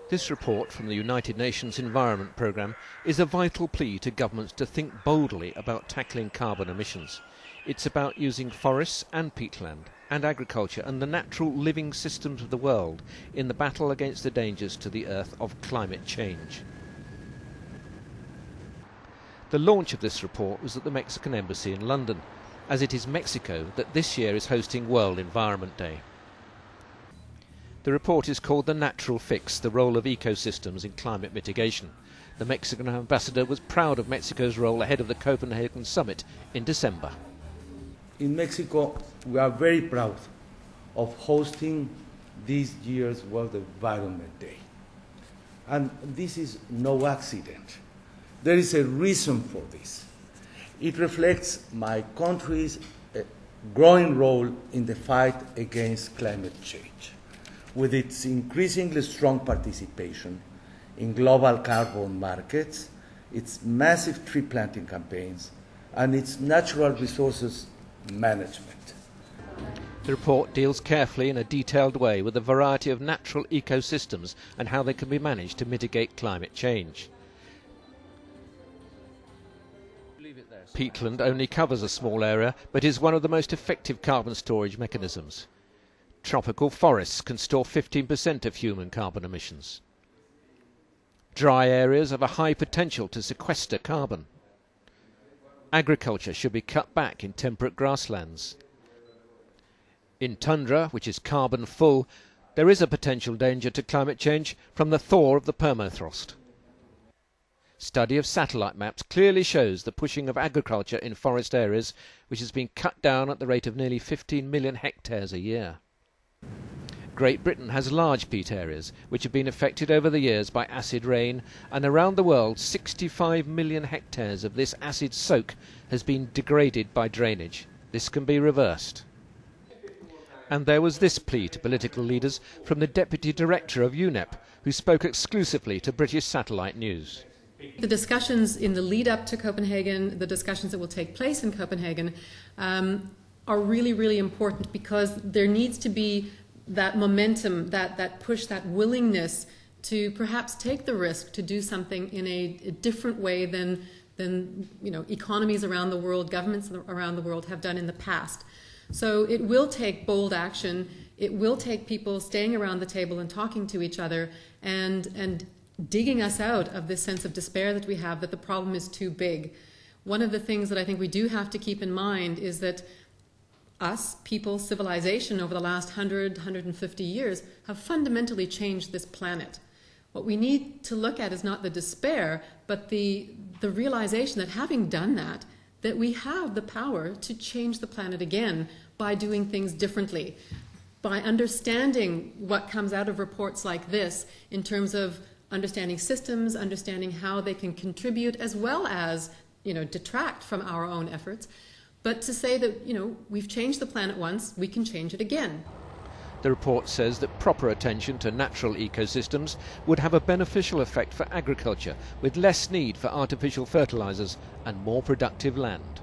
This report from the United Nations Environment Programme is a vital plea to governments to think boldly about tackling carbon emissions. It's about using forests and peatland and agriculture and the natural living systems of the world in the battle against the dangers to the earth of climate change. The launch of this report was at the Mexican Embassy in London, as it is Mexico that this year is hosting World Environment Day. The report is called The Natural Fix, the role of ecosystems in climate mitigation. The Mexican ambassador was proud of Mexico's role ahead of the Copenhagen summit in December. In Mexico, we are very proud of hosting this year's World Environment Day. And this is no accident. There is a reason for this. It reflects my country's growing role in the fight against climate change, with its increasingly strong participation in global carbon markets, its massive tree planting campaigns, and its natural resources management. The report deals carefully in a detailed way with a variety of natural ecosystems and how they can be managed to mitigate climate change. Peatland only covers a small area, but is one of the most effective carbon storage mechanisms. Tropical forests can store 15% of human carbon emissions. Dry areas have a high potential to sequester carbon. Agriculture should be cut back in temperate grasslands. In tundra, which is carbon full, there is a potential danger to climate change from the thaw of the permafrost. Study of satellite maps clearly shows the pushing of agriculture in forest areas, which has been cut down at the rate of nearly 15 million hectares a year. Great Britain has large peat areas which have been affected over the years by acid rain, and around the world 65 million hectares of this acid soak has been degraded by drainage. This can be reversed. And there was this plea to political leaders from the Deputy Director of UNEP, who spoke exclusively to British satellite news. The discussions in the lead up to Copenhagen, the discussions that will take place in Copenhagen, are really, really important, because there needs to be that momentum, that push, that willingness to perhaps take the risk to do something in a different way than economies around the world, governments around the world have done in the past. So it will take bold action. It will take people staying around the table and talking to each other and digging us out of this sense of despair that we have, that the problem is too big. One of the things that I think we do have to keep in mind is that us, people, civilization over the last 100, 150 years have fundamentally changed this planet. What we need to look at is not the despair, but the realization that having done that we have the power to change the planet again by doing things differently, by understanding what comes out of reports like this in terms of understanding systems, understanding how they can contribute as well as detract from our own efforts. But to say that, we've changed the planet once, we can change it again. The report says that proper attention to natural ecosystems would have a beneficial effect for agriculture, with less need for artificial fertilizers and more productive land.